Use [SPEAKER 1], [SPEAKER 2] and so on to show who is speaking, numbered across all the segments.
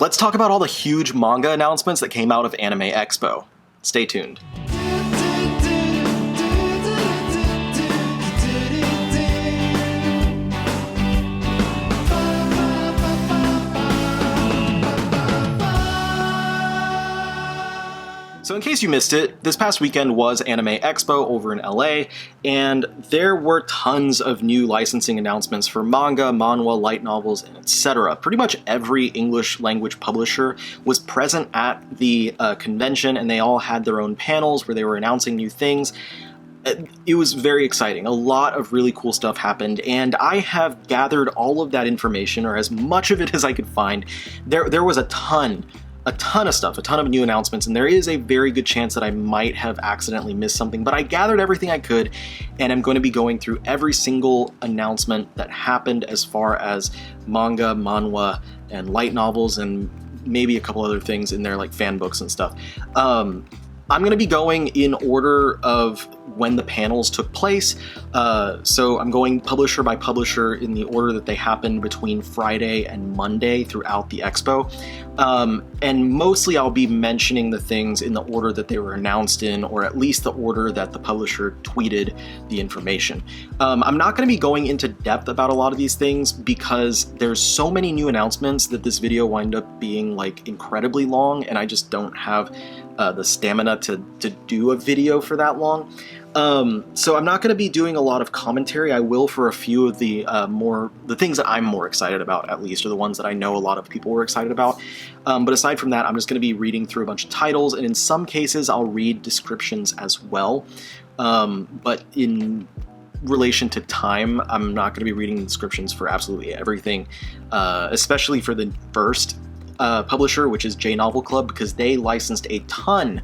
[SPEAKER 1] Let's talk about all the huge manga announcements that came out of Anime Expo. Stay tuned. So in case you missed it, this past weekend was Anime Expo over in LA, and there were tons of new licensing announcements for manga, manhwa, light novels, and etc. Pretty much every English language publisher was present at the convention, and they all had their own panels where they were announcing new things. It was very exciting. A lot of really cool stuff happened, and I have gathered all of that information, or as much of it as I could find. There was a ton of stuff, a ton of new announcements, and there is a very good chance that I might have accidentally missed something, but I gathered everything I could, and I'm going to be going through every single announcement that happened as far as manga, manhwa, and light novels, and maybe a couple other things in there like fan books and stuff. I'm going to be going in order of when the panels took place, so I'm going publisher by publisher in the order that they happened between Friday and Monday throughout the expo, and mostly I'll be mentioning the things in the order that they were announced in, or at least the order that the publisher tweeted the information. I'm not going to be going into depth about a lot of these things because there's so many new announcements that this video wind up being like incredibly long, and I just don't have the stamina to do a video for that long. So I'm not going to be doing a lot of commentary. I will for a few of the things that I'm more excited about, at least, or the ones that I know a lot of people were excited about. But aside from that, I'm just going to be reading through a bunch of titles, and in some cases I'll read descriptions as well. But in relation to time, I'm not going to be reading descriptions for absolutely everything, especially for the first publisher, which is J Novel Club, because they licensed a ton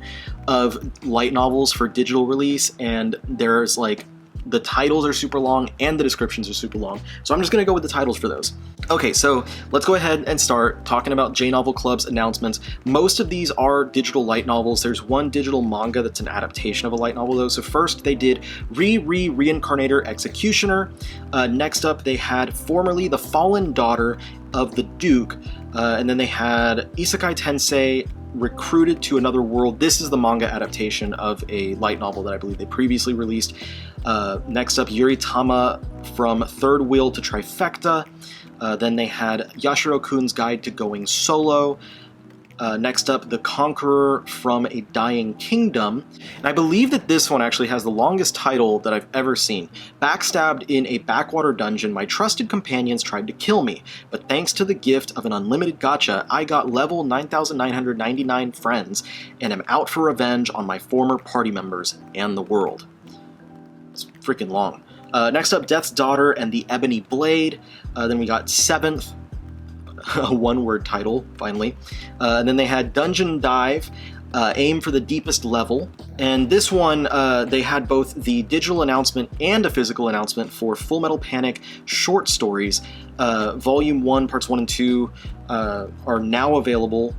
[SPEAKER 1] of light novels for digital release, and there's like the titles are super long and the descriptions are super long. So I'm just going to go with the titles for those. Okay, so let's go ahead and start talking about J Novel Club's announcements. Most of these are digital light novels. There's one digital manga that's an adaptation of a light novel though. So first they did Reincarnator Executioner. Next up they had Formerly the Fallen Daughter of the Duke. And then they had Isekai Tensei Recruited to Another World. This is the manga adaptation of a light novel that I believe they previously released. Next up, Yuritama From Third Wheel to Trifecta. Then they had Yashiro-kun's Guide to Going Solo. Next up, The Conqueror from a Dying Kingdom. And I believe that this one actually has the longest title that I've ever seen. Backstabbed in a backwater dungeon, my trusted companions tried to kill me, but thanks to the gift of an unlimited gacha, I got level 9,999 friends, and am out for revenge on my former party members and the world. It's freaking long. Next up, Death's Daughter and the Ebony Blade. Then we got Seventh, a one-word title, finally. And then they had Dungeon Dive, Aim for the Deepest Level. And this one, they had both the digital announcement and a physical announcement for Full Metal Panic short stories. Volume 1, Parts 1 and 2 are now available,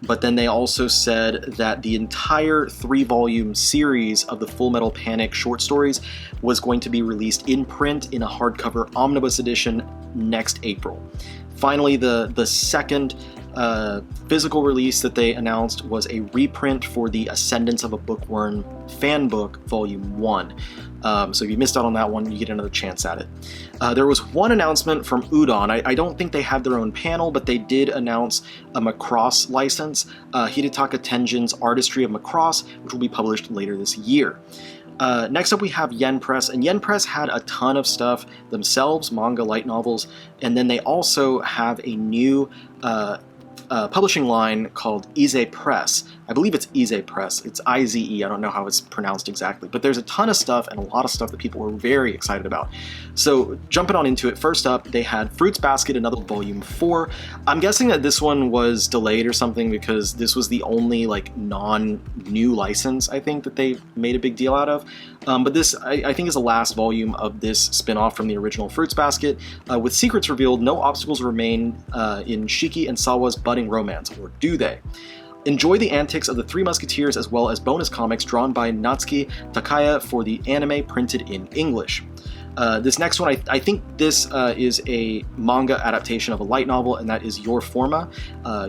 [SPEAKER 1] but then they also said that the entire 3-volume series of the Full Metal Panic short stories was going to be released in print in a hardcover omnibus edition next April. Finally, the second physical release that they announced was a reprint for the Ascendance of a Bookworm fan book, Volume 1. So if you missed out on that one, you get another chance at it. There was one announcement from UDON. I don't think they had their own panel, but they did announce a Macross license, Hidetaka Tenjin's Artistry of Macross, which will be published later this year. Next up we have Yen Press, and Yen Press had a ton of stuff themselves, manga, light novels, and then they also have a new publishing line called IZE Press. I believe it's IZE Press. It's IZE. I don't know how it's pronounced exactly, but there's a ton of stuff and a lot of stuff that people were very excited about. So jumping on into it, first up, they had Fruits Basket, another Volume 4. I'm guessing that this one was delayed or something because this was the only like non-new license I think that they made a big deal out of. But this, I think, is the last volume of this spin-off from the original Fruits Basket. With secrets revealed, no obstacles remain in Shiki and Sawa's budding romance, or do they? Enjoy the antics of the Three Musketeers as well as bonus comics drawn by Natsuki Takaya for the anime printed in English. This next one, I think this is a manga adaptation of a light novel, and that is Your Forma.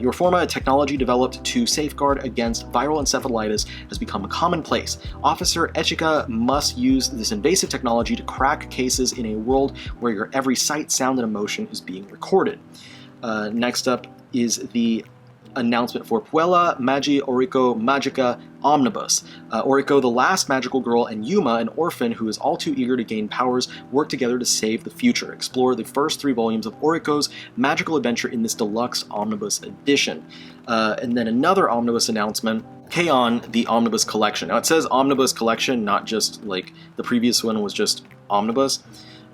[SPEAKER 1] Your Forma, a technology developed to safeguard against viral encephalitis, has become a commonplace. Officer Echika must use this invasive technology to crack cases in a world where your every sight, sound, and emotion is being recorded. Next up is the announcement for Puella Magi Oriko Magica Omnibus. Oriko, the last magical girl, and Yuma, an orphan who is all too eager to gain powers, work together to save the future. Explore the first 3 volumes of Oriko's magical adventure in this deluxe omnibus edition. And then another omnibus announcement, K-On! The Omnibus Collection. Now it says Omnibus Collection, not just like the previous one was just Omnibus.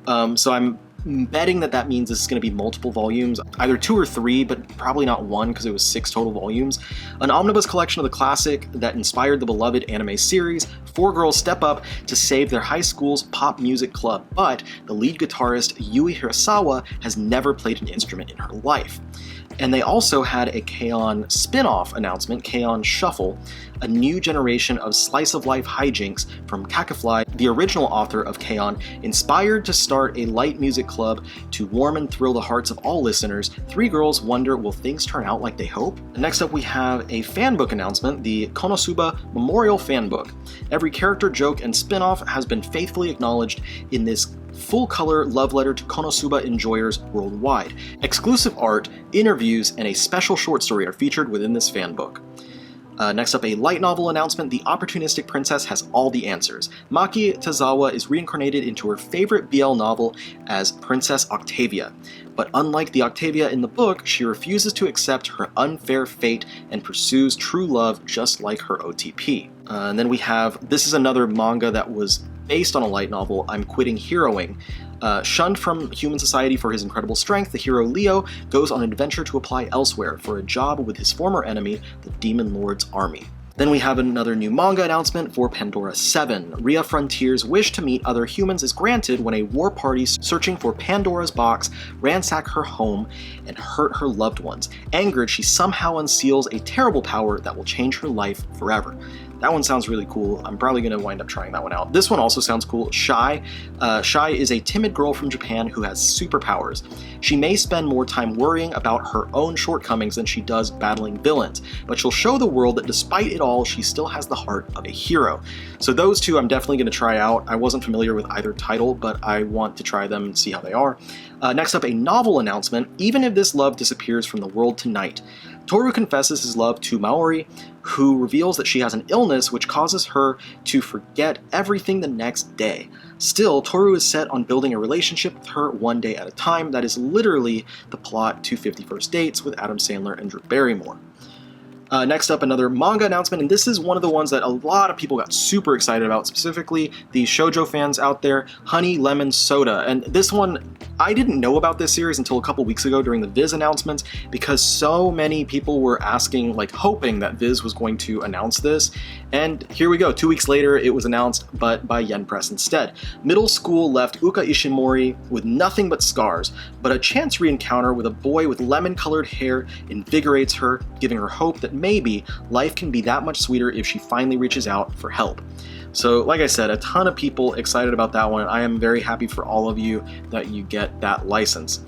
[SPEAKER 1] So I'm betting that means this is going to be multiple volumes, either 2 or 3, but probably not 1 because it was 6 total volumes. An omnibus collection of the classic that inspired the beloved anime series. 4 girls step up to save their high school's pop music club, but the lead guitarist Yui Hirasawa has never played an instrument in her life. And they also had a K-On! Spin-off announcement, K-On! Shuffle, a new generation of slice-of-life hijinks from Katy Fwy, the original author of K-On!, inspired to start a light music club to warm and thrill the hearts of all listeners. 3 girls wonder, will things turn out like they hope? Next up, we have a fanbook announcement, the Konosuba Memorial Fanbook. Every character, joke, and spin-off has been faithfully acknowledged in this full-color love letter to Konosuba enjoyers worldwide. Exclusive art, interviews, and a special short story are featured within this fanbook. Next up, a light novel announcement. The opportunistic princess has all the answers. Maki Tazawa is reincarnated into her favorite BL novel as Princess Octavia. But unlike the Octavia in the book, she refuses to accept her unfair fate and pursues true love just like her OTP. And then we have, this is another manga that was based on a light novel, I'm Quitting Heroing. Shunned from human society for his incredible strength, the hero Leo goes on an adventure to apply elsewhere for a job with his former enemy, the Demon Lord's army. Then we have another new manga announcement for Pandora 7. Rhea Frontier's wish to meet other humans is granted when a war party searching for Pandora's box ransack her home and hurt her loved ones. Angered, she somehow unseals a terrible power that will change her life forever. That one sounds really cool. I'm probably going to wind up trying that one out. This one also sounds cool. Shy. Shy is a timid girl from Japan who has superpowers. She may spend more time worrying about her own shortcomings than she does battling villains, but she'll show the world that despite it all, she still has the heart of a hero. So those two I'm definitely going to try out. I wasn't familiar with either title, but I want to try them and see how they are. Next up, a novel announcement. Even if this love disappears from the world tonight. Toru confesses his love to Maori, who reveals that she has an illness which causes her to forget everything the next day. Still, Toru is set on building a relationship with her one day at a time. That is literally the plot to 50 First Dates with Adam Sandler and Drew Barrymore. Next up, another manga announcement, and this is one of the ones that a lot of people got super excited about, specifically the shoujo fans out there, Honey Lemon Soda. And this one, I didn't know about this series until a couple weeks ago during the Viz announcements, because so many people were asking, like hoping that Viz was going to announce this. And here we go, 2 weeks later it was announced, but by Yen Press instead. Middle school left Uka Ishimori with nothing but scars, but a chance re-encounter with a boy with lemon-colored hair invigorates her, giving her hope that maybe life can be that much sweeter if she finally reaches out for help. So like I said, a ton of people excited about that one, and I am very happy for all of you that you get that license.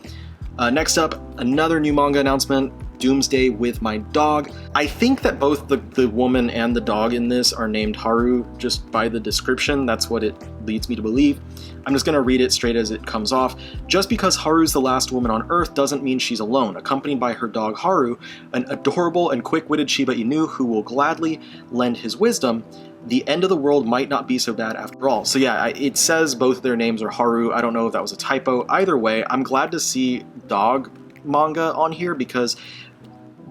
[SPEAKER 1] Next up, another new manga announcement, Doomsday with My Dog. I think that both the woman and the dog in this are named Haru just by the description. That's what it leads me to believe. I'm just going to read it straight as it comes off. Just because Haru's the last woman on Earth doesn't mean she's alone. Accompanied by her dog Haru, an adorable and quick-witted Shiba Inu who will gladly lend his wisdom, the end of the world might not be so bad after all. So yeah, it says both their names are Haru. I don't know if that was a typo. Either way, I'm glad to see dog manga on here because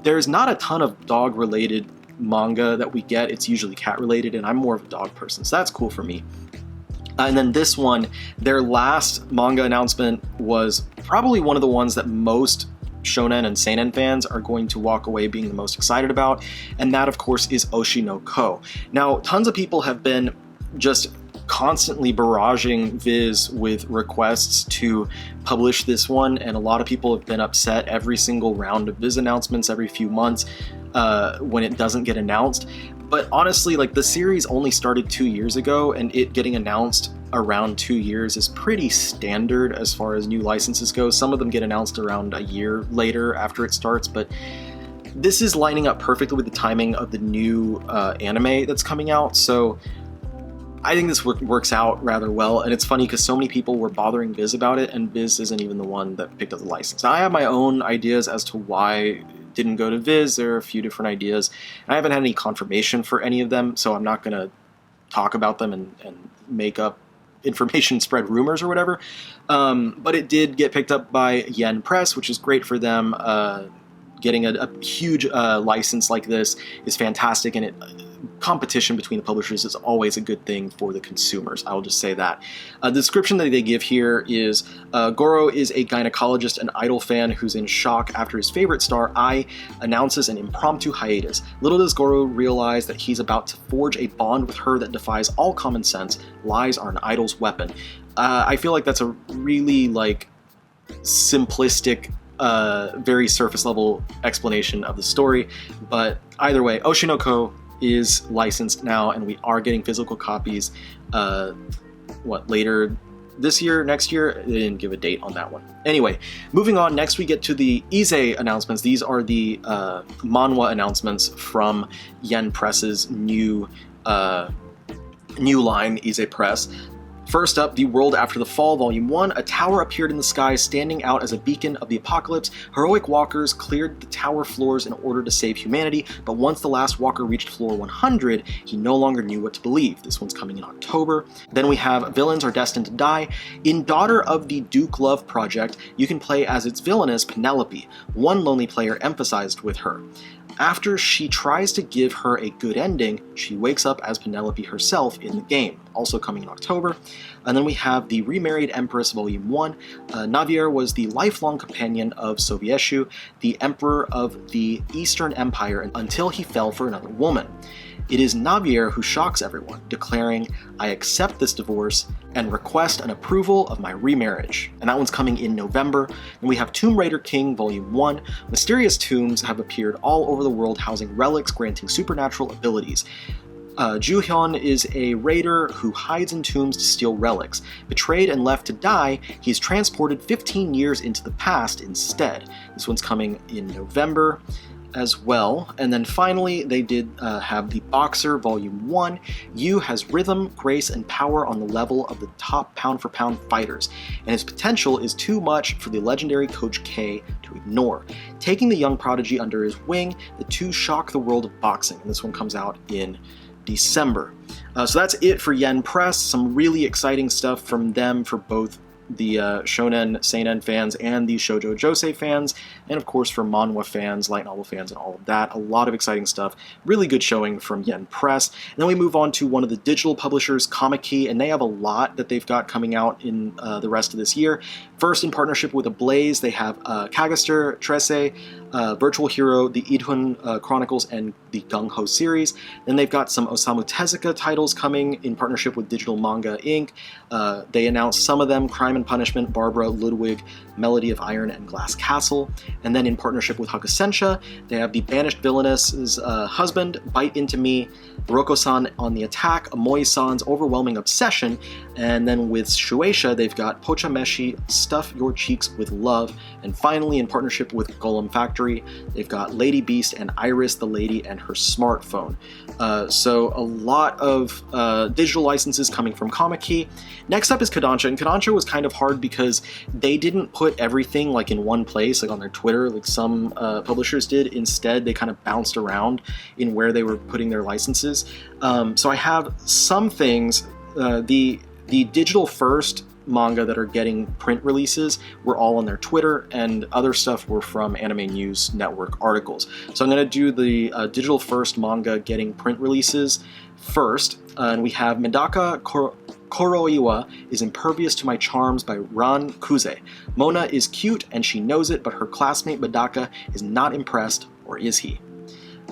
[SPEAKER 1] there's not a ton of dog-related manga that we get. It's usually cat-related, and I'm more of a dog person, so that's cool for me. And then this one, their last manga announcement was probably one of the ones that most shonen and seinen fans are going to walk away being the most excited about, and that of course is Oshi no Ko. Now, tons of people have been just constantly barraging Viz with requests to publish this one, and a lot of people have been upset every single round of Viz announcements every few months when it doesn't get announced. But honestly, like, the series only started 2 years ago, and it getting announced around 2 years is pretty standard as far as new licenses go. Some of them get announced around a year later after it starts, but this is lining up perfectly with the timing of the new anime that's coming out, so I think this works out rather well. And it's funny because so many people were bothering Viz about it, and Viz isn't even the one that picked up the license. Now, I have my own ideas as to why it didn't go to Viz. There are a few different ideas. I haven't had any confirmation for any of them, so I'm not going to talk about them and make up information, spread rumors or whatever. But it did get picked up by UDON Press, which is great for them. Getting a huge license like this is fantastic, and competition between the publishers is always a good thing for the consumers. I will just say that. The description that they give here is, Goro is a gynecologist and idol fan who's in shock after his favorite star, Ai, announces an impromptu hiatus. Little does Goro realize that he's about to forge a bond with her that defies all common sense. Lies are an idol's weapon. I feel like that's a really, simplistic, very surface level explanation of the story, but either way, Oshinoko is licensed now, and we are getting physical copies later this year, next year. They didn't give a date on that one. Anyway, moving on, next we get to the IZE announcements. These are the Manhwa announcements from UDON Press's new line, IZE Press. First up, The World After the Fall, Volume 1. A tower appeared in the sky, standing out as a beacon of the apocalypse. Heroic walkers cleared the tower floors in order to save humanity, but once the last walker reached floor 100, he no longer knew what to believe. This one's coming in October. Then we have Villains Are Destined to Die. In Daughter of the Duke Love Project, you can play as its villainess, Penelope. One lonely player emphasized with her. After she tries to give her a good ending, she wakes up as Penelope herself in the game, also coming in October. And then we have The Remarried Empress Volume 1. Navier was the lifelong companion of Sovietshu, the emperor of the Eastern Empire, until he fell for another woman. It is Navier who shocks everyone, declaring, "I accept this divorce and request an approval of my remarriage." And that one's coming in November. And we have Tomb Raider King Volume 1. Mysterious tombs have appeared all over the world, housing relics granting supernatural abilities. Ju-hyun is a raider who hides in tombs to steal relics. Betrayed and left to die, he's transported 15 years into the past instead. This one's coming in November as well. And then finally, they did have The Boxer Volume 1. Yu has rhythm, grace, and power on the level of the top pound-for-pound fighters, and his potential is too much for the legendary Coach K to ignore. Taking the young prodigy under his wing, the two shock the world of boxing, and this one comes out in December. So that's it for UDON Press. Some really exciting stuff from them for both the shonen, seinen fans and the shoujo josei fans, and of course for manhwa fans, light novel fans, and all of that. A lot of exciting stuff. Really good showing from UDON Press. And then we move on to one of the digital publishers, Comikey, and they have a lot that they've got coming out in the rest of this year. First, in partnership with Ablaze, they have Kagaster, Trese, Virtual Hero, the Idhun Chronicles, and the Gung Ho series. Then they've got some Osamu Tezuka titles coming in partnership with Digital Manga Inc. They announced some of them: Crime and Punishment, Barbara, Ludwig, Melody of Iron, and Glass Castle. And then in partnership with Hakusensha, they have The Banished Villainess's Husband, Bite Into Me, Roko-san on the Attack, Amoy-san's Overwhelming Obsession, and then with Shueisha, they've got Pochameshi, Stuff Your Cheeks with Love, and finally, in partnership with Golem Factory, they've got Lady Beast and Iris the Lady and Her Smartphone. So a lot of digital licenses coming from Comikey. Next up is Kodansha, and Kodansha was kind of hard because they didn't put everything like in one place, like on their Twitter, like some publishers did. Instead, they kind of bounced around in where they were putting their licenses. So I have some things. The digital first manga that are getting print releases were all on their Twitter, and other stuff were from Anime News Network articles. So I'm going to do the digital first manga getting print releases first, and we have Medaka Koroiwa is impervious to my charms by Ran Kuze. Mona is cute and she knows it, but her classmate Medaka is not impressed, or is he?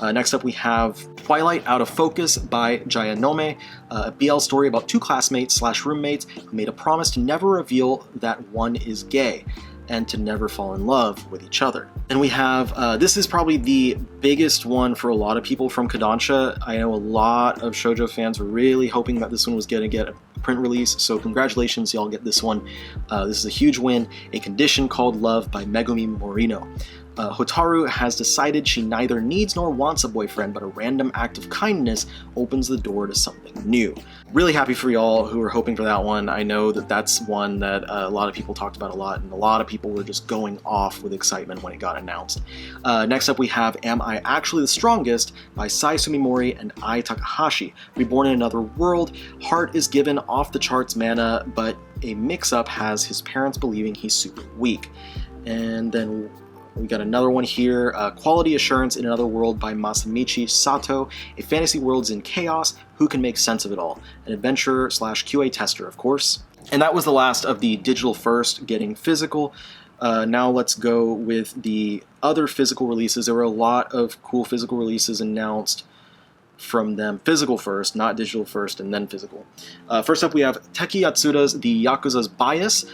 [SPEAKER 1] Next up we have Twilight Out of Focus by Jayanome, a BL story about two classmates / roommates who made a promise to never reveal that one is gay and to never fall in love with each other. And we have, this is probably the biggest one for a lot of people from Kodansha. I know a lot of shoujo fans were really hoping that this one was going to get print release, so congratulations, y'all get this one. This is a huge win. A Condition Called Love by Megumi Morino. Hotaru has decided she neither needs nor wants a boyfriend, but a random act of kindness opens the door to something new. Really happy for y'all who are hoping for that one. I know that that's one that a lot of people talked about a lot, and a lot of people were just going off with excitement when it got announced. Next up we have Am I Actually the Strongest by Sai Sumimori and Ai Takahashi. Reborn in Another World, Heart is given off-the-charts mana, but a mix-up has his parents believing he's super weak. And then we got another one here, Quality Assurance in Another World by Masamichi Sato. A fantasy world's in chaos, who can make sense of it all? An adventurer / QA tester, of course. And that was the last of the digital first getting physical. Now let's go with the other physical releases. There were a lot of cool physical releases announced from them. Physical first, not digital first, and then physical. First up we have Teki Yatsuda's The Yakuza's Bias,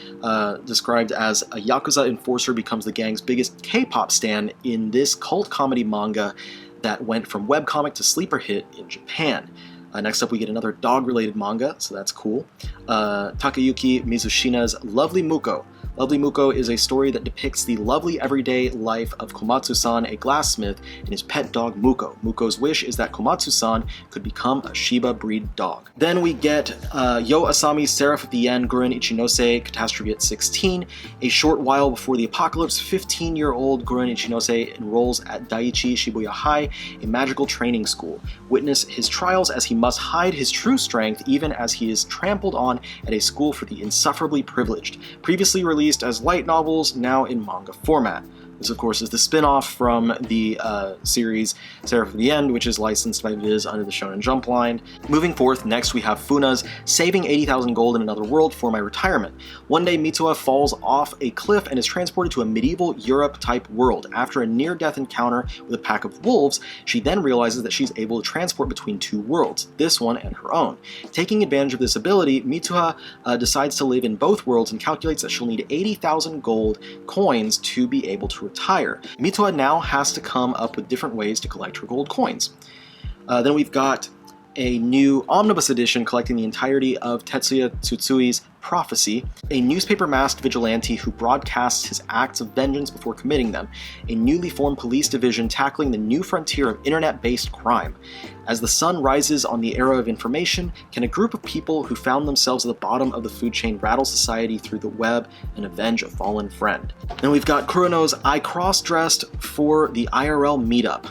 [SPEAKER 1] described as a Yakuza enforcer becomes the gang's biggest K-pop stan in this cult comedy manga that went from webcomic to sleeper hit in Japan. Next up we get another dog-related manga, so that's cool. Takayuki Mizushina's Lovely Muko. Lovely Muko is a story that depicts the lovely everyday life of Komatsu-san, a glassmith, and his pet dog Muko. Muko's wish is that Komatsu-san could become a Shiba breed dog. Then we get Yo Asami's Seraph of the End, Guren Ichinose, Catastrophe at 16. A short while before the apocalypse, 15-year-old Guren Ichinose enrolls at Daiichi Shibuya High, a magical training school. Witness his trials as he must hide his true strength even as he is trampled on at a school for the insufferably privileged. Previously released as light novels, now in manga format. This, of course, is the spin-off from the series Seraph of the End, which is licensed by Viz under the Shonen Jump line. Moving forth, next we have Funa's Saving 80,000 Gold in Another World for My Retirement. One day, Mitsuha falls off a cliff and is transported to a medieval Europe-type world. After a near-death encounter with a pack of wolves, she then realizes that she's able to transport between two worlds, this one and her own. Taking advantage of this ability, Mitsuha decides to live in both worlds and calculates that she'll need 80,000 gold coins to be able to retire. Mitsuha now has to come up with different ways to collect her gold coins. Then we've got a new omnibus edition collecting the entirety of Tetsuya Tsutsui's Prophecy, a newspaper-masked vigilante who broadcasts his acts of vengeance before committing them, a newly formed police division tackling the new frontier of internet-based crime. As the sun rises on the era of information, can a group of people who found themselves at the bottom of the food chain rattle society through the web and avenge a fallen friend? Then we've got Kurono's I Cross-Dressed for the IRL Meetup.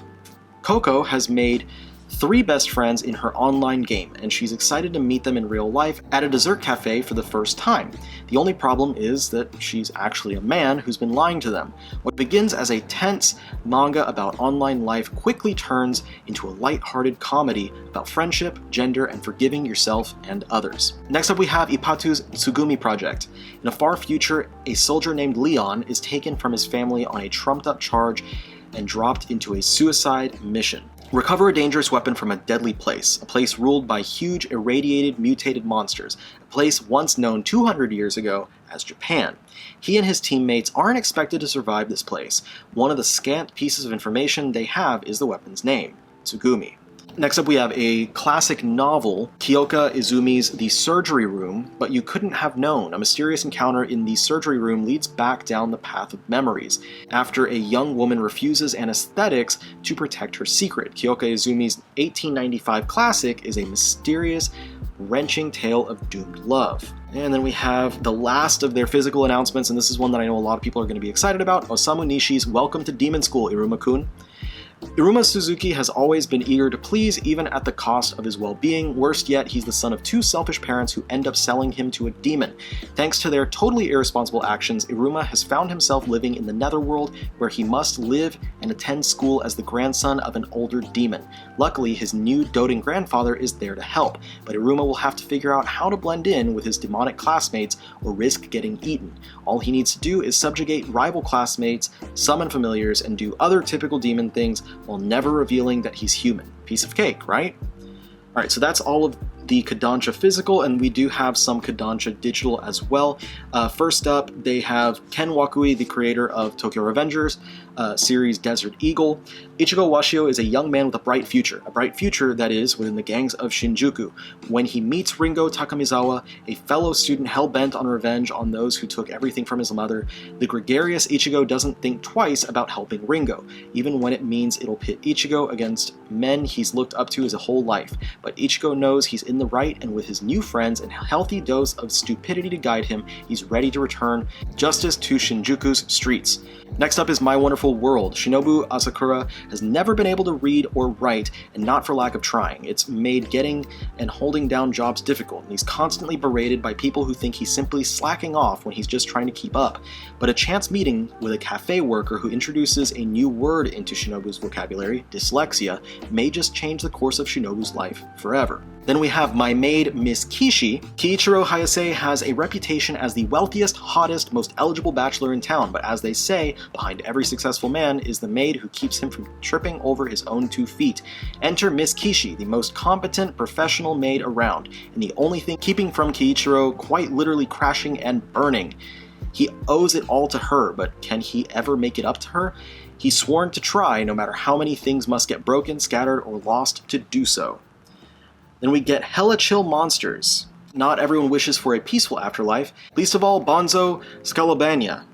[SPEAKER 1] Coco has made 3 best friends in her online game, and she's excited to meet them in real life at a dessert cafe for the first time. The only problem is that she's actually a man who's been lying to them. What begins as a tense manga about online life quickly turns into a light-hearted comedy about friendship, gender, and forgiving yourself and others. Next up we have Ipatu's Tsugumi Project. In a far future, a soldier named Leon is taken from his family on a trumped-up charge and dropped into a suicide mission. Recover a dangerous weapon from a deadly place, a place ruled by huge, irradiated, mutated monsters, a place once known 200 years ago as Japan. He and his teammates aren't expected to survive this place. One of the scant pieces of information they have is the weapon's name, Tsugumi. Next up we have a classic novel, Kyoka Izumi's The Surgery Room, But You Couldn't Have Known. A mysterious encounter in the surgery room leads back down the path of memories, after a young woman refuses anesthetics to protect her secret. Kyoka Izumi's 1895 classic is a mysterious, wrenching tale of doomed love. And then we have the last of their physical announcements, and this is one that I know a lot of people are going to be excited about, Osamu Nishi's Welcome to Demon School, Iruma-kun. Iruma Suzuki has always been eager to please, even at the cost of his well-being. Worst yet, he's the son of 2 selfish parents who end up selling him to a demon. Thanks to their totally irresponsible actions, Iruma has found himself living in the netherworld, where he must live and attend school as the grandson of an older demon. Luckily, his new doting grandfather is there to help, but Iruma will have to figure out how to blend in with his demonic classmates or risk getting eaten. All he needs to do is subjugate rival classmates, summon familiars, and do other typical demon things while never revealing that he's human. Piece of cake, right? Alright, so that's all of the Kodansha physical, and we do have some Kodansha digital as well. First up, they have Ken Wakui, the creator of Tokyo Revengers series Desert Eagle. Ichigo Washio is a young man with a bright future that is within the gangs of Shinjuku. When he meets Ringo Takamizawa, a fellow student hell-bent on revenge on those who took everything from his mother, the gregarious Ichigo doesn't think twice about helping Ringo, even when it means it'll pit Ichigo against men he's looked up to his whole life. But Ichigo knows he's in the right, and with his new friends and a healthy dose of stupidity to guide him, he's ready to return justice to Shinjuku's streets. Next up is My Wonderful World. Shinobu Asakura has never been able to read or write, and not for lack of trying. It's made getting and holding down jobs difficult, and he's constantly berated by people who think he's simply slacking off when he's just trying to keep up. But a chance meeting with a cafe worker who introduces a new word into Shinobu's vocabulary, dyslexia, may just change the course of Shinobu's life forever. Then we have My Maid, Miss Kishi. Kiichiro Hayase has a reputation as the wealthiest, hottest, most eligible bachelor in town, but as they say, behind every successful man is the maid who keeps him from tripping over his own 2 feet. Enter Miss Kishi, the most competent, professional maid around, and the only thing keeping from Kiichiro quite literally crashing and burning. He owes it all to her, but can he ever make it up to her? He's sworn to try, no matter how many things must get broken, scattered, or lost to do so. Then we get hella chill monsters. Not everyone wishes for a peaceful afterlife, least of all Bonzo Scalabania,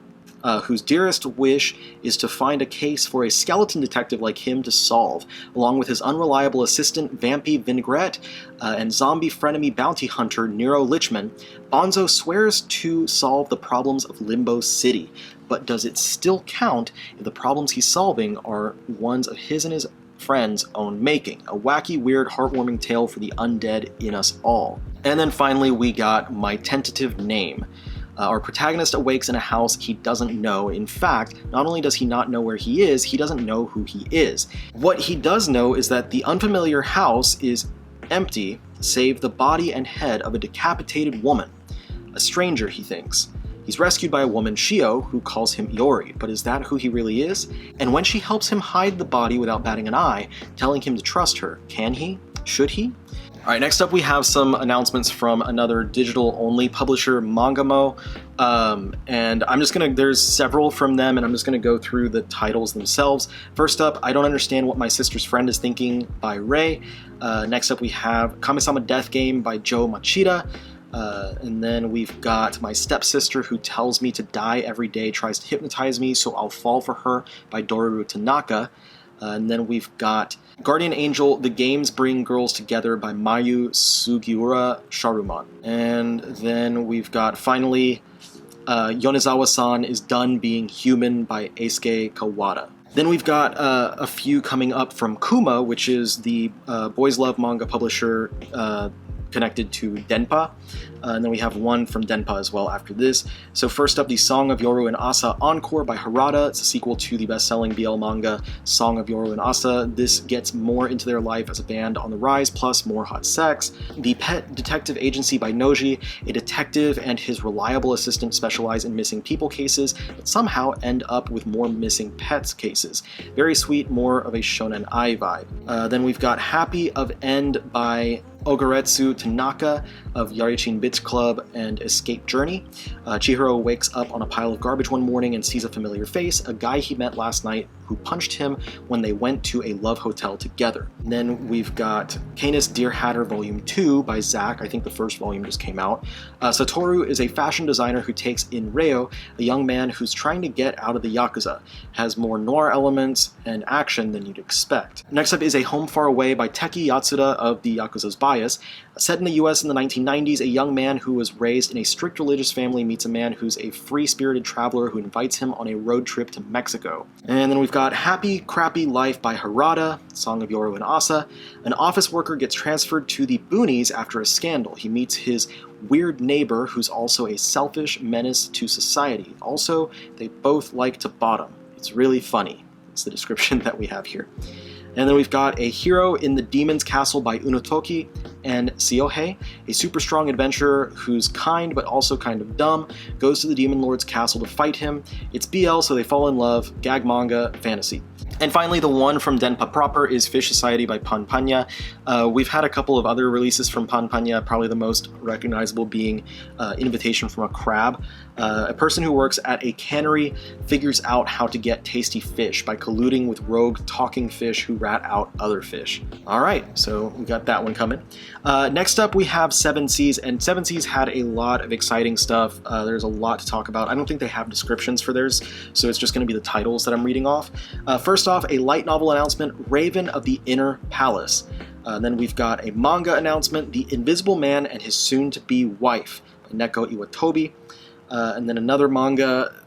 [SPEAKER 1] whose dearest wish is to find a case for a skeleton detective like him to solve, along with his unreliable assistant Vampy Vinaigrette and zombie frenemy bounty hunter Nero Lichman. Bonzo swears to solve the problems of Limbo City, but does it still count if the problems he's solving are ones of his and his friend's own making? A wacky, weird, heartwarming tale for the undead in us all. And then finally we got My Tentative Name. Our protagonist awakes in a house he doesn't know. In fact, not only does he not know where he doesn't know who he is. What he does know is that the unfamiliar house is empty, save the body and head of a decapitated woman. A stranger, he thinks. He's rescued by a woman, Shio, who calls him Iori, but is that who he really is? And when she helps him hide the body without batting an eye, telling him to trust her, can he? Should he? Alright, next up we have some announcements from another digital-only publisher, Mangamo, and there's several from them, and I'm just going to go through the titles themselves. First up, I Don't Understand What My Sister's Friend Is Thinking by Ray. Next up we have Kami-sama Death Game by Joe Machida. And then we've got My Stepsister Who Tells Me to Die Every Day Tries to Hypnotize Me, So I'll Fall for Her by Doruru Tanaka. And then we've got Guardian Angel, The Games Bring Girls Together by Mayu Sugiura Sharuman. And then we've got, finally, Yonezawa-san Is Done Being Human by Eisuke Kawada. Then we've got a few coming up from Kuma, which is the Boys Love manga publisher connected to Denpa, and then we have one from Denpa as well after this. So first up, the Song of Yoru and Asa Encore by Harada. It's a sequel to the best-selling BL manga Song of Yoru and Asa. This gets more into their life as a band on the rise, plus more hot sex. The Pet Detective Agency by Noji. A detective and his reliable assistant specialize in missing people cases, but somehow end up with more missing pets cases. Very sweet, more of a shonen ai vibe. Then we've got Happy of End by Ogaretsu Tanaka of Yarichin Bits Club and Escape Journey. Chihiro wakes up on a pile of garbage one morning and sees a familiar face, a guy he met last night who punched him when they went to a love hotel together. And then we've got Canis Dear Hatter Volume 2 by Zach. I think the first volume just came out. Satoru is a fashion designer who takes in Reo, a young man who's trying to get out of the Yakuza. Has more noir elements and action than you'd expect. Next up is A Home Far Away by Teki Yatsuda of the Yakuza's Bias. Set in the US in the 1990s, a young man who was raised in a strict religious family meets a man who's a free-spirited traveler who invites him on a road trip to Mexico. And then we've got Happy Crappy Life by Harada, Song of Yoru and Asa. An office worker gets transferred to the boonies after a scandal. He meets his weird neighbor who's also a selfish menace to society. Also, they both like to bottom. It's really funny. It's the description that we have here. And then we've got A Hero in the Demon's Castle by Unotoki and Siohei, a super strong adventurer who's kind but also kind of dumb, goes to the Demon Lord's castle to fight him. It's BL, so they fall in love, gag manga, fantasy. And finally, the one from Denpa proper is Fish Society by Panpanya. We've had a couple of other releases from Panpanya, probably the most recognizable being Invitation from a Crab. A person who works at a cannery figures out how to get tasty fish by colluding with rogue talking fish who rat out other fish. Alright, so we got that one coming. Next up we have Seven Seas, and Seven Seas had a lot of exciting stuff. There's a lot to talk about. I don't think they have descriptions for theirs, so it's just going to be the titles that I'm reading off. First off, a light novel announcement, Raven of the Inner Palace. Then we've got a manga announcement, The Invisible Man and His Soon-to-Be Wife by Neko Iwatobi. And then another manga,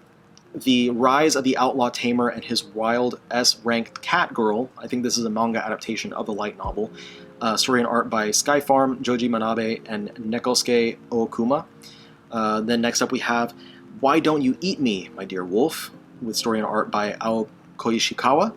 [SPEAKER 1] The Rise of the Outlaw Tamer and His Wild S-Ranked Cat Girl. I think this is a manga adaptation of the light novel. Story and art by Skyfarm, Joji Manabe, and Nekosuke Okuma. Then next up we have Why Don't You Eat Me, My Dear Wolf, with story and art by Ao Koishikawa.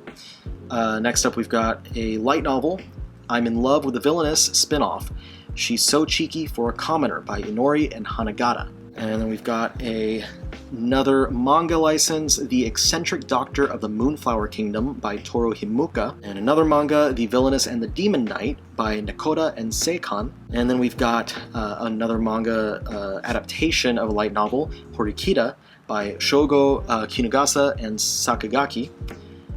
[SPEAKER 1] Next up we've got a light novel, I'm in Love with a Villainess spin-off, She's So Cheeky for a Commoner by Inori and Hanagata. And then we've got another manga license, The Eccentric Doctor of the Moonflower Kingdom by Toru Himuka. And another manga, The Villainous and the Demon Knight by Nakoda and Seikan. And then we've got another manga adaptation of a light novel, Horikita, by Shogo Kinugasa and Sakagaki.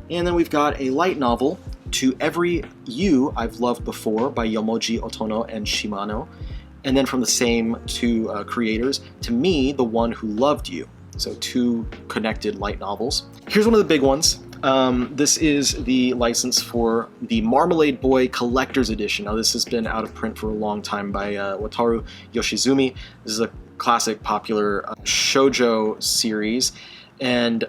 [SPEAKER 1] And then we've got a light novel, To Every You I've Loved Before by Yomoji Otono and Shimano. And then from the same two creators, To Me, the One Who Loved You. So two connected light novels. Here's one of the big ones. This is the license for the Marmalade Boy Collector's Edition. Now this has been out of print for a long time by Wataru Yoshizumi. This is a classic popular shoujo series. And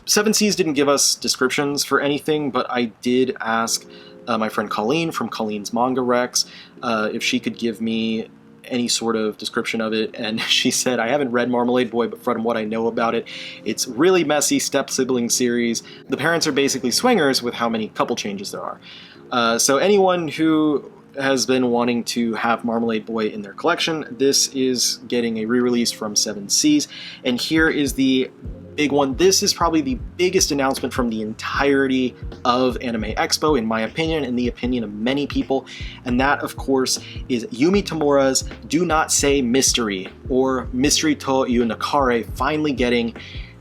[SPEAKER 1] Seven Seas didn't give us descriptions for anything, but I did ask my friend Colleen from Colleen's Manga Rex if she could give me any sort of description of it, and she said, I haven't read Marmalade Boy, but from what I know about it, it's really messy step-sibling series. The parents are basically swingers with how many couple changes there are. So anyone who has been wanting to have Marmalade Boy in their collection, this is getting a re-release from Seven Seas, and here is the big one. This is probably the biggest announcement from the entirety of Anime Expo, in my opinion, and the opinion of many people, and that, of course, is Yumi Tamura's Do Not Say Mystery, or Mystery to Yunakare, finally getting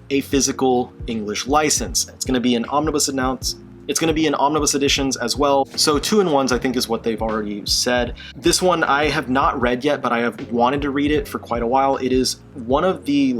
[SPEAKER 1] a physical English license. It's going to be an omnibus It's going to be in omnibus editions as well. So 2-in-1s I think is what they've already said. This one I have not read yet, but I have wanted to read it for quite a while. It is one of the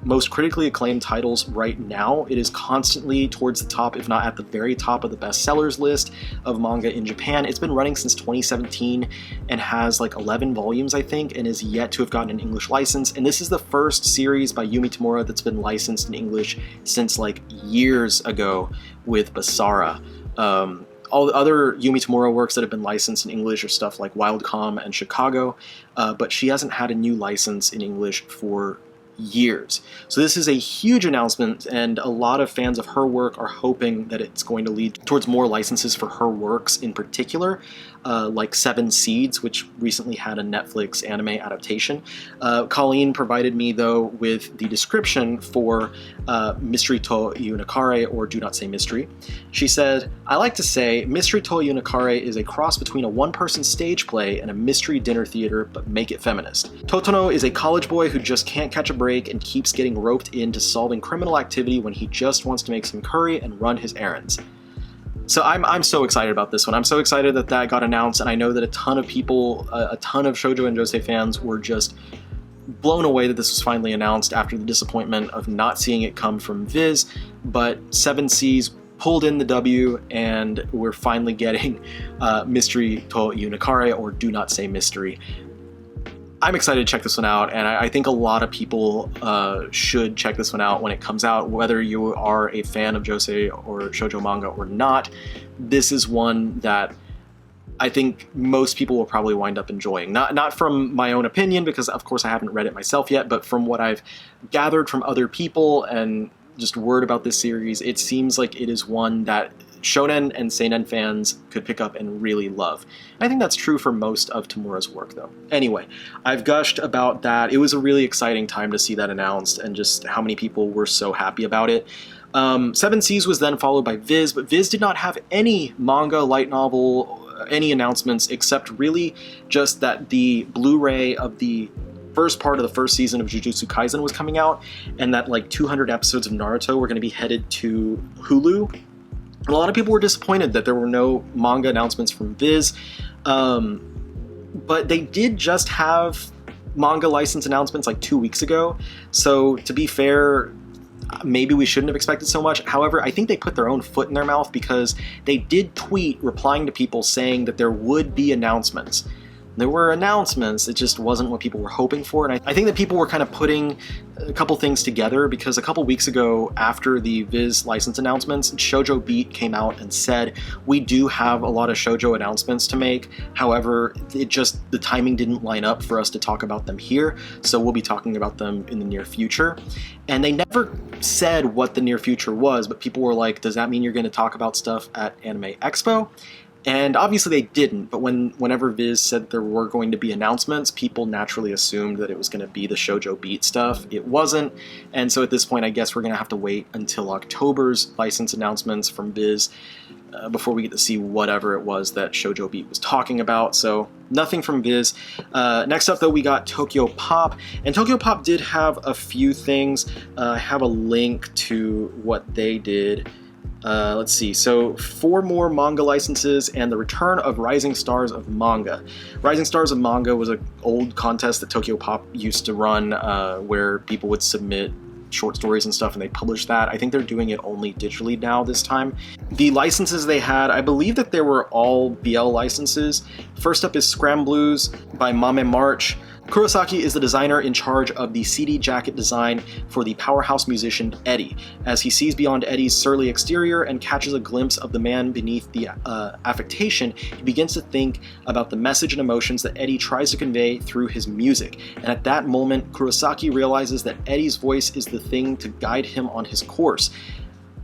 [SPEAKER 1] most critically acclaimed titles right now. It is constantly towards the top, if not at the very top of the bestsellers list of manga in Japan. It's been running since 2017 and has 11 volumes, I think, and is yet to have gotten an English license. And this is the first series by Yumi Tamura that's been licensed in English since years ago with Basara. All the other Yumi Tamura works that have been licensed in English are stuff like Wildcom and Chicago, but she hasn't had a new license in English for years. So this is a huge announcement, and a lot of fans of her work are hoping that it's going to lead towards more licenses for her works in particular, like Seven Seeds, which recently had a Netflix anime adaptation. Colleen provided me, though, with the description for Mystery to Yunakare, or Do Not Say Mystery. She said, I like to say Mystery to Yunakare is a cross between a one-person stage play and a mystery dinner theater, but make it feminist. Totono is a college boy who just can't catch a break and keeps getting roped into solving criminal activity when he just wants to make some curry and run his errands. So I'm so excited about this one. I'm so excited that that got announced, and I know that a ton of people, a ton of shoujo and josei fans were just blown away that this was finally announced after the disappointment of not seeing it come from Viz, but Seven Seas pulled in the W, and we're finally getting Mystery to Yunakare, or Do Not Say Mystery. I'm excited to check this one out, and I think a lot of people should check this one out when it comes out, whether you are a fan of josei or shoujo manga or not. This is one that I think most people will probably wind up enjoying. Not from my own opinion, because of course I haven't read it myself yet, but from what I've gathered from other people and just word about this series, it seems like it is one that shonen and seinen fans could pick up and really love. I think that's true for most of Tamura's work, though. Anyway, I've gushed about that. It was a really exciting time to see that announced, and just how many people were so happy about it. Seven Seas was then followed by Viz, but Viz did not have any manga, light novel, any announcements except really just that the Blu-ray of the first part of the first season of Jujutsu Kaisen was coming out, and that like 200 episodes of Naruto were going to be headed to Hulu. And a lot of people were disappointed that there were no manga announcements from Viz, but they did just have manga license announcements like 2 weeks ago, so to be fair, maybe we shouldn't have expected so much. However, I think they put their own foot in their mouth because they did tweet replying to people saying that there would be announcements. There were announcements, it just wasn't what people were hoping for, and I think that people were kind of putting a couple things together because a couple weeks ago, after the Viz license announcements, Shoujo Beat came out and said, we do have a lot of shoujo announcements to make, however, the timing didn't line up for us to talk about them here, so we'll be talking about them in the near future. And they never said what the near future was, but people were like, does that mean you're going to talk about stuff at Anime Expo? And obviously they didn't, but whenever Viz said there were going to be announcements, people naturally assumed that it was going to be the Shoujo Beat stuff. It wasn't, and so at this point I guess we're going to have to wait until October's license announcements from Viz before we get to see whatever it was that Shoujo Beat was talking about, so nothing from Viz. Next up though, we got Tokyopop, and Tokyopop did have a few things. I have a link to what they did. Let's see, so 4 more manga licenses and the return of Rising Stars of Manga. Rising Stars of Manga was an old contest that Tokyopop used to run where people would submit short stories and stuff and they published that. I think they're doing it only digitally now this time. The licenses they had, I believe that they were all BL licenses. First up is Scram Blues by Mame March. Kurosaki is the designer in charge of the CD jacket design for the powerhouse musician Eddie. As he sees beyond Eddie's surly exterior and catches a glimpse of the man beneath the affectation, he begins to think about the message and emotions that Eddie tries to convey through his music. And at that moment, Kurosaki realizes that Eddie's voice is the thing to guide him on his course.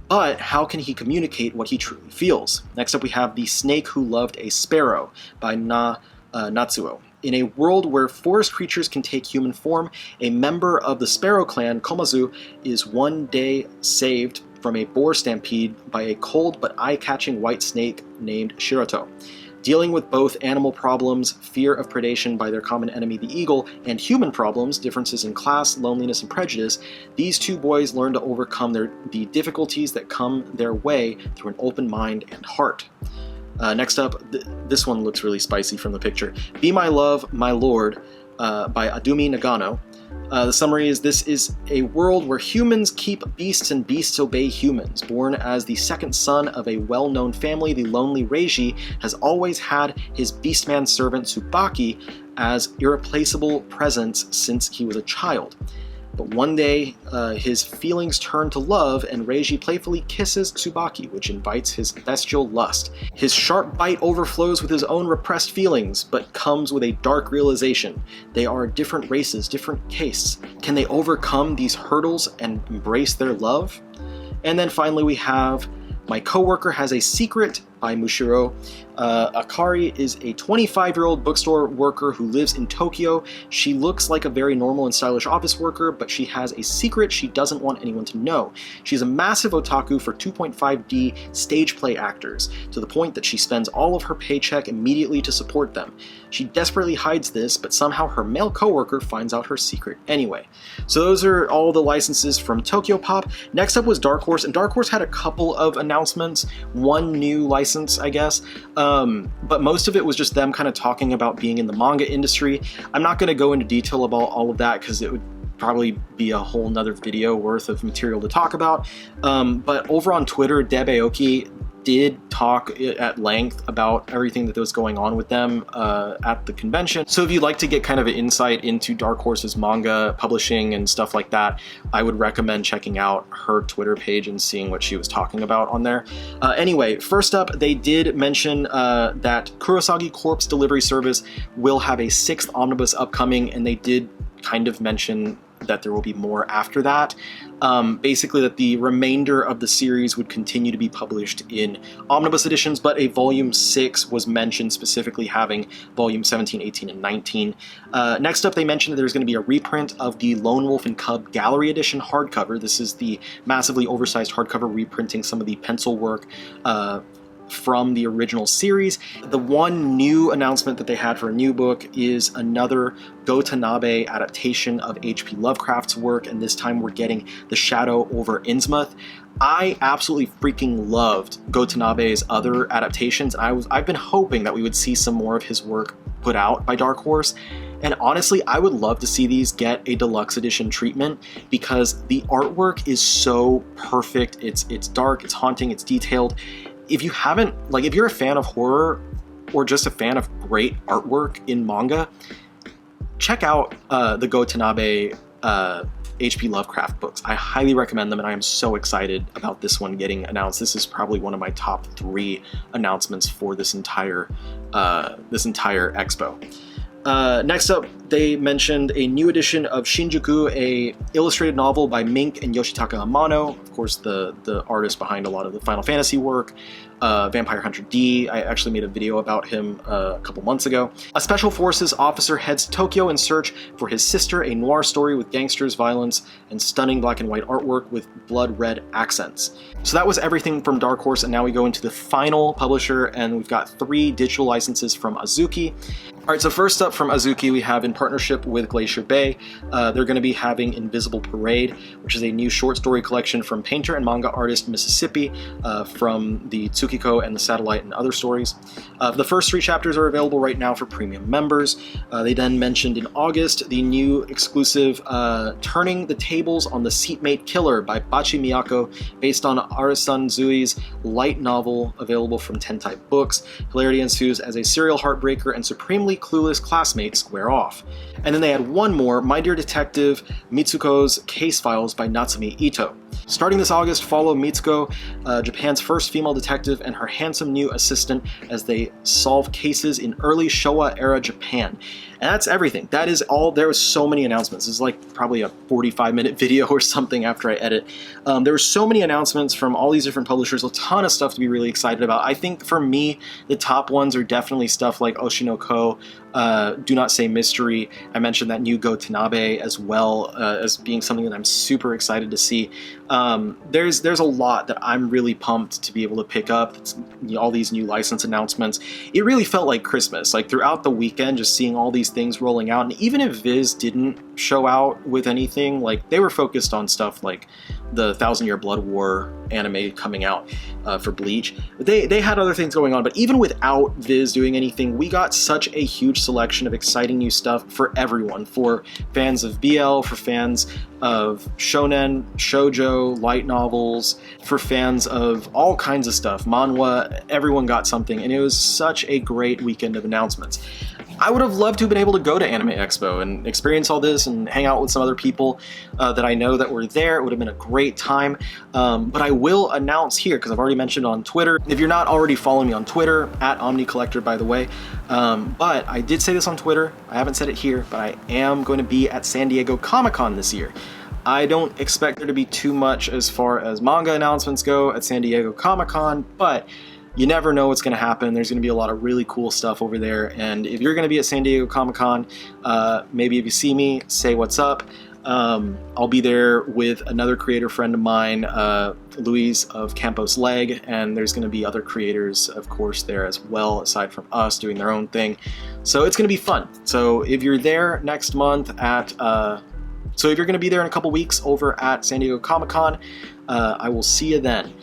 [SPEAKER 1] But how can he communicate what he truly feels? Next up we have The Snake Who Loved a Sparrow by Natsuo. In a world where forest creatures can take human form, a member of the Sparrow clan, Komazu, is one day saved from a boar stampede by a cold but eye-catching white snake named Shirato. Dealing with both animal problems, fear of predation by their common enemy the eagle, and human problems, differences in class, loneliness, and prejudice, these two boys learn to overcome the difficulties that come their way through an open mind and heart. Next up, this one looks really spicy from the picture. Be My Love, My Lord by Adumi Nagano. The summary is, this is a world where humans keep beasts and beasts obey humans. Born as the second son of a well-known family, the lonely Reiji has always had his beastman servant Tsubaki as irreplaceable presence since he was a child. But one day, his feelings turn to love, and Reiji playfully kisses Tsubaki, which invites his bestial lust. His sharp bite overflows with his own repressed feelings, but comes with a dark realization. They are different races, different castes. Can they overcome these hurdles and embrace their love? And then finally we have My Coworker Has a Secret by Mushiro. Akari is a 25-year-old bookstore worker who lives in Tokyo. She looks like a very normal and stylish office worker, but she has a secret she doesn't want anyone to know. She's a massive otaku for 2.5D stage play actors, to the point that she spends all of her paycheck immediately to support them. She desperately hides this, but somehow her male coworker finds out her secret anyway. So those are all the licenses from Tokyopop. Next up was Dark Horse, and Dark Horse had a couple of announcements, one new license, I guess, but most of it was just them kind of talking about being in the manga industry. I'm not going to go into detail about all of that because it would probably be a whole nother video worth of material to talk about, but over on Twitter, Deb Aoki did talk at length about everything that was going on with them at the convention. So if you'd like to get kind of an insight into Dark Horse's manga publishing and stuff like that, I would recommend checking out her Twitter page and seeing what she was talking about on there. Anyway, first up, they did mention that Kurosagi Corp's delivery service will have a 6th omnibus upcoming, and they did kind of mention that there will be more after that. Basically that the remainder of the series would continue to be published in omnibus editions, but a volume 6 was mentioned, specifically having volume 17, 18, and 19. Next up, they mentioned that there's going to be a reprint of the Lone Wolf and Cub Gallery Edition hardcover. This is the massively oversized hardcover reprinting some of the pencil work from the original series. The one new announcement that they had for a new book is another Go Tanabe adaptation of H.P. Lovecraft's work, and this time we're getting The Shadow over Innsmouth. I absolutely freaking loved Go Tanabe's other adaptations, and I've been hoping that we would see some more of his work put out by Dark Horse. And honestly, I would love to see these get a deluxe edition treatment because the artwork is so perfect. It's dark, it's haunting, it's detailed. If you haven't, if you're a fan of horror or just a fan of great artwork in manga, check out the Go Tanabe H.P. Lovecraft books. I highly recommend them, and I am so excited about this one getting announced. This is probably one of my top 3 announcements for this entire expo. Next up, they mentioned a new edition of Shinjuku, a illustrated novel by Mink and Yoshitaka Amano, of course the artist behind a lot of the Final Fantasy work, Vampire Hunter D. I actually made a video about him a couple months ago. A special forces officer heads to Tokyo in search for his sister, a noir story with gangsters, violence, and stunning black and white artwork with blood red accents. So that was everything from Dark Horse, and now we go into the final publisher, and we've got 3 digital licenses from Azuki. Alright, so first up from Azuki, we have in partnership with Glacier Bay, they're going to be having Invisible Parade, which is a new short story collection from painter and manga artist Mississippi, from the Tsukiko and the Satellite and other stories. The first 3 chapters are available right now for premium members. They then mentioned in August the new exclusive Turning the Tables on the Seatmate Killer by Bachi Miyako, based on Arasan Zui's light novel available from Tentai Books. Hilarity ensues as a serial heartbreaker and supremely clueless classmates square off. And then they had one more, My Dear Detective, Mitsuko's Case Files by Natsumi Ito. Starting this August, follow Mitsuko, Japan's first female detective, and her handsome new assistant as they solve cases in early Showa-era Japan. And that's everything. That is all. There was so many announcements. This is like probably a 45-minute video or something after I edit. There were so many announcements from all these different publishers, a ton of stuff to be really excited about. I think for me, the top ones are definitely stuff like Oshinoko, Do Not Say Mystery. I mentioned that new Go Tanabe as well as being something that I'm super excited to see. There's a lot that I'm really pumped to be able to pick up. It's, all these new license announcements. It really felt like Christmas. Like throughout the weekend, just seeing all these things rolling out. And even if Viz didn't show out with anything, like they were focused on stuff like the 1,000-Year Blood War anime coming out for Bleach. They had other things going on, but even without Viz doing anything, we got such a huge selection of exciting new stuff for everyone. For fans of BL, for fans of shonen, shoujo, light novels, for fans of all kinds of stuff, manhwa, everyone got something, and it was such a great weekend of announcements. I would have loved to have been able to go to Anime Expo and experience all this and hang out with some other people that I know that were there. It would have been a great time. But I will announce here, because I've already mentioned on Twitter, if you're not already following me on Twitter, at OmniCollector, by the way, but I did say this on Twitter, I haven't said it here, but I am going to be at San Diego Comic-Con this year. I don't expect there to be too much as far as manga announcements go at San Diego Comic-Con, but you never know what's going to happen. There's going to be a lot of really cool stuff over there. And if you're going to be at San Diego Comic-Con, maybe if you see me, say what's up. I'll be there with another creator friend of mine, Luis of Campos Leg, and there's going to be other creators, of course, there as well, aside from us doing their own thing. So it's going to be fun. So if you're there next month at... So if you're going to be there in a couple weeks over at San Diego Comic-Con, I will see you then.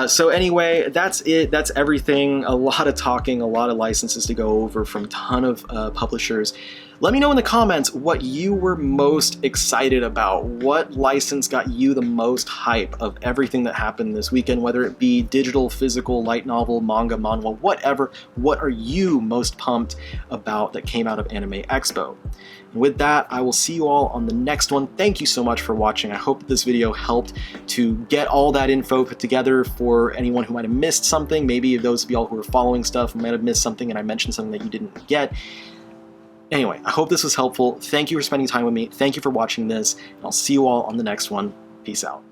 [SPEAKER 1] So anyway, that's it. That's everything. A lot of talking, a lot of licenses to go over from a ton of publishers. Let me know in the comments what you were most excited about. What license got you the most hype of everything that happened this weekend, whether it be digital, physical, light novel, manga, manhwa, whatever. What are you most pumped about that came out of Anime Expo? And with that, I will see you all on the next one. Thank you so much for watching. I hope that this video helped to get all that info put together for anyone who might have missed something. Maybe those of y'all who are following stuff might have missed something and I mentioned something that you didn't get. Anyway, I hope this was helpful. Thank you for spending time with me. Thank you for watching this, and I'll see you all on the next one. Peace out.